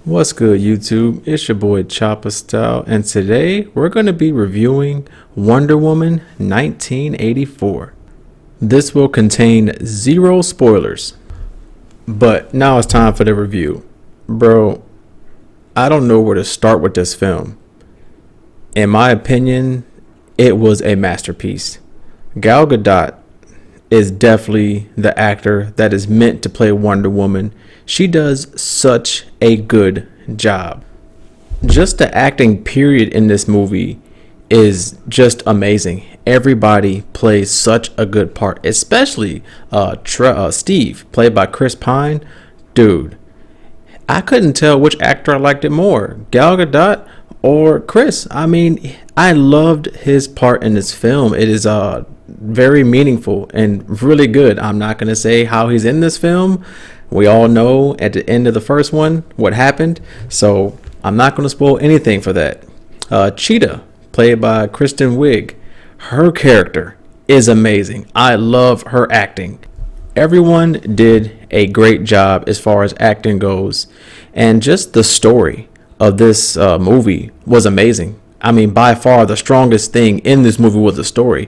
What's good, YouTube? It's your boy Chopper Style, and today we're going to be reviewing Wonder Woman 1984. This will contain zero spoilers, but now it's time for the review. Bro, I don't know where to start with this film. In my opinion, it was a masterpiece. Gal Gadot is definitely the actor that is meant to play Wonder Woman. She does such a good job. Just the acting period in this movie is just amazing. Everybody plays such a good part, especially Steve, played by Chris Pine. Dude, I couldn't tell which actor I liked it more, Gal Gadot or Chris. I mean, I loved his part in this film. It is very meaningful and really good. I'm not going to say how he's in this film. We all know at the end of the first one what happened, so I'm not going to spoil anything for that. Cheetah, played by Kristen Wiig, her character is amazing. I love her acting. Everyone did a great job as far as acting goes, and just the story of this movie was amazing. I mean, by far the strongest thing in this movie was the story.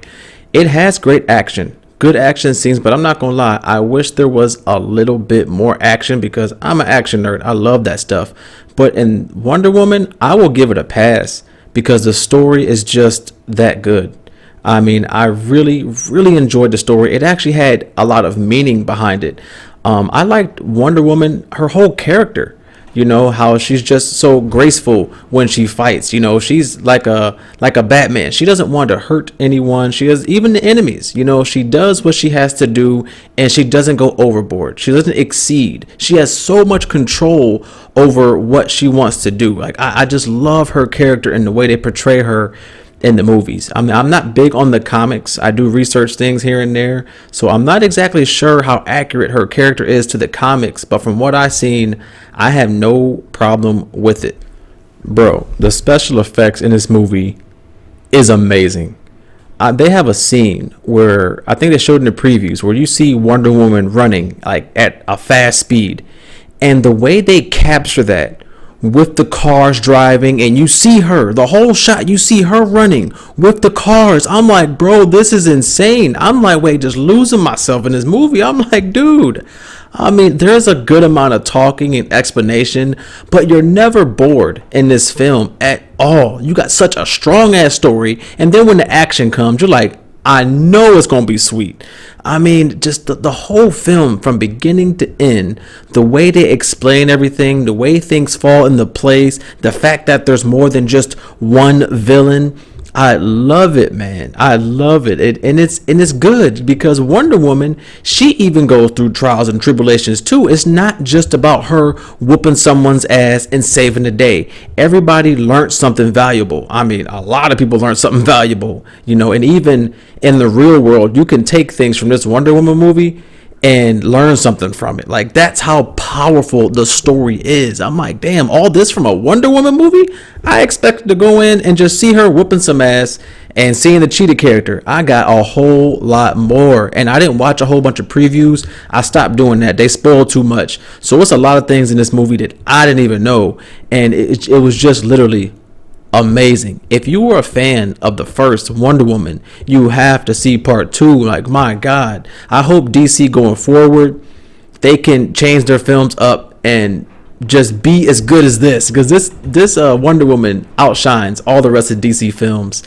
It has great action, good action scenes, but I'm not gonna lie, I wish there was a little bit more action because I'm an action nerd. I love that stuff. But in Wonder Woman, I will give it a pass because the story is just that good. I mean, I really enjoyed the story. It actually had a lot of meaning behind it. I liked Wonder Woman, her whole character. You know how she's just so graceful when she fights. You know, she's like a Batman. She doesn't want to hurt anyone. She does, even the enemies. You know, she does what she has to do, and she doesn't go overboard. She doesn't exceed. She has so much control over what she wants to do. Like I just love her character and the way they portray her in the movies. I mean, I'm not big on the comics. I do research things here and there, so I'm not exactly sure how accurate her character is to the comics, but from what I've seen, I have no problem with it. Bro, the special effects in this movie is amazing. They have a scene where I think they showed in the previews where you see Wonder Woman running like at a fast speed, and the way they capture that with the cars driving, and you see her the whole shot, you see her running with the cars. I'm like, bro, this is insane. I'm like, wait, just losing myself in this movie. I'm like, dude, I mean, there's a good amount of talking and explanation, but you're never bored in this film at all. You got such a strong ass story, and then when the action comes, you're like, I know it's gonna be sweet. I mean, just the whole film from beginning to end, the way they explain everything, the way things fall into place, the fact that there's more than just one villain. I love it, man. I love it. It's good because Wonder Woman, she even goes through trials and tribulations too. It's not just about her whooping someone's ass and saving the day. Everybody learned something valuable. I mean, a lot of people learned something valuable, you know, and even in the real world, you can take things from this Wonder Woman movie and learn something from it. Like, that's how powerful the story is. I'm like, damn, all this from a Wonder Woman movie? I expected to go in and just see her whooping some ass and seeing the Cheetah character. I got a whole lot more, and I didn't watch a whole bunch of previews. I stopped doing that. They spoiled too much. So it's a lot of things in this movie that I didn't even know, and it was just literally amazing. If you were a fan of the first Wonder Woman, you have to see part two. Like, my God, I hope DC going forward, they can change their films up and just be as good as this, because this Wonder Woman outshines all the rest of DC films,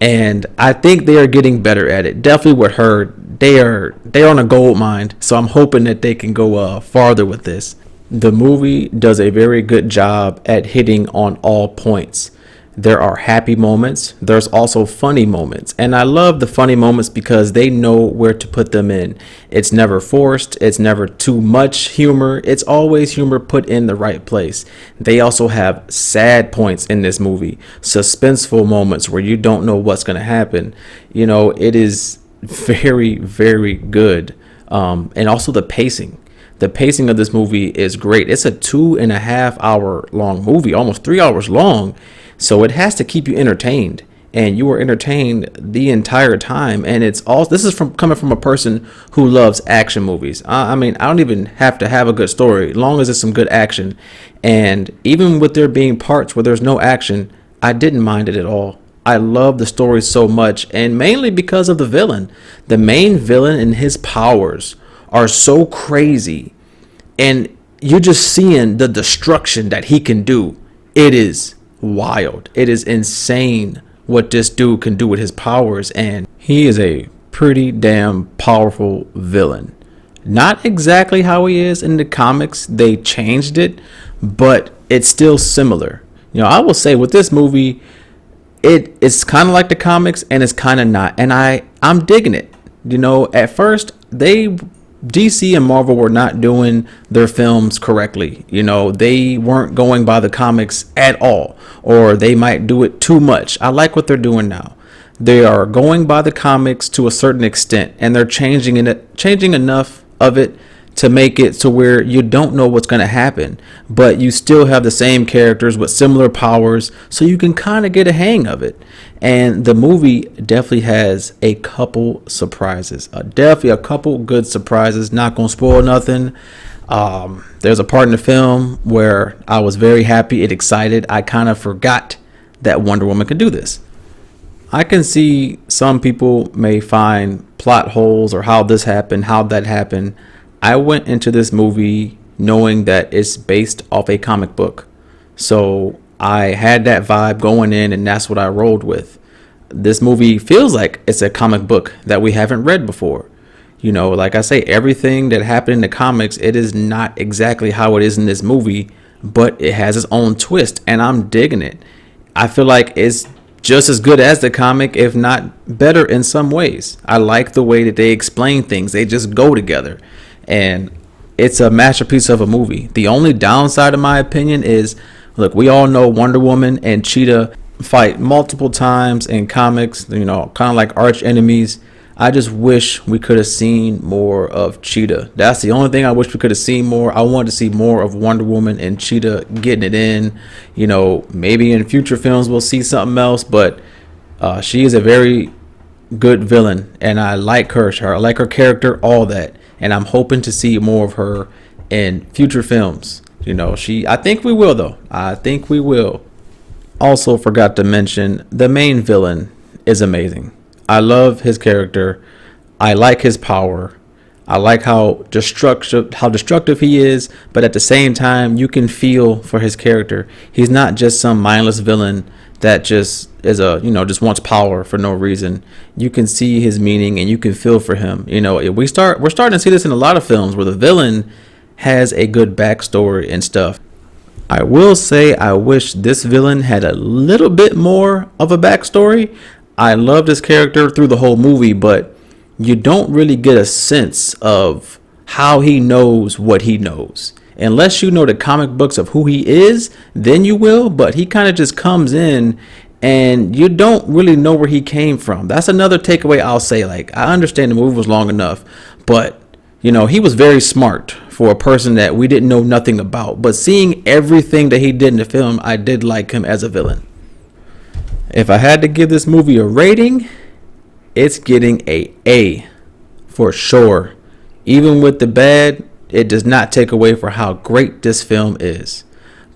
and I think they are getting better at it. Definitely with her, they're on a gold mine, so I'm hoping that they can go farther with this. The movie does a very good job at hitting on all points. There are happy moments. There's also funny moments. And I love the funny moments because they know where to put them in. It's never forced. It's never too much humor. It's always humor put in the right place. They also have sad points in this movie. Suspenseful moments where you don't know what's going to happen. You know, it is very, very good. And also the pacing. The pacing of this movie is great. It's a 2.5 hour long movie, almost 3 hours long. So it has to keep you entertained. and you are entertained the entire time. And it's all this is from coming from a person who loves action movies. I mean, I don't even have to have a good story, as long as it's some good action. And even with there being parts where there's no action, I didn't mind it at all. I love the story so much, and mainly because of the villain. The main villain and his powers are so crazy, and you're just seeing the destruction that he can do. It is wild. It is insane what this dude can do with his powers, and he is a pretty damn powerful villain. Not exactly how he is in the comics. They changed it, but it's still similar. I will say with this movie, it's kind of like the comics and it's kind of not, and I'm digging it. At first DC and Marvel were not doing their films correctly. They weren't going by the comics at all, or they might do it too much. I like what they're doing now. They are going by the comics to a certain extent, and they're changing enough of it to make it to where you don't know what's going to happen, but you still have the same characters with similar powers, so you can kind of get a hang of it. And the movie definitely has a couple surprises, definitely a couple good surprises. Not gonna spoil nothing. There's a part in the film where I was very happy and excited. I kind of forgot that Wonder Woman could do this. I can see some people may find plot holes or how this happened, how that happened. I went into this movie knowing that it's based off a comic book. So I had that vibe going in, and that's what I rolled with. This movie feels like it's a comic book that we haven't read before. Like I say, everything that happened in the comics, it is not exactly how it is in this movie, but it has its own twist, and I'm digging it. I feel like it's just as good as the comic, if not better in some ways. I like the way that they explain things. They just go together. And it's a masterpiece of a movie. The only downside, in my opinion, is, look, we all know Wonder Woman and Cheetah fight multiple times in comics, kind of like arch enemies. I just wish we could have seen more of Cheetah. That's the only thing I wish we could have seen more. I wanted to see more of Wonder Woman and Cheetah getting it in. Maybe in future films we'll see something else, but she is a very good villain, and I like her. I like her character, all that. And I'm hoping to see more of her in future films. I think we will, though. I think we will. Also forgot to mention, the main villain is amazing. I love his character. I like his power. I like how destructive he is, but at the same time, you can feel for his character. He's not just some mindless villain that just is just wants power for no reason. You can see his meaning and you can feel for him. We're starting to see this in a lot of films where the villain has a good backstory and stuff. I will say I wish this villain had a little bit more of a backstory. I loved his character through the whole movie, but you don't really get a sense of how he knows what he knows. Unless you know the comic books of who he is, then you will. But he kind of just comes in and you don't really know where he came from. That's another takeaway I'll say. Like, I understand the movie was long enough, but he was very smart for a person that we didn't know nothing about. But seeing everything that he did in the film, I did like him as a villain. If I had to give this movie a rating, it's getting A for sure. Even with the bad, it does not take away for how great this film is.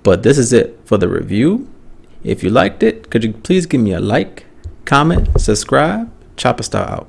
But this is it for the review. If you liked it, could you please give me a like, comment, subscribe? Chopper Style out.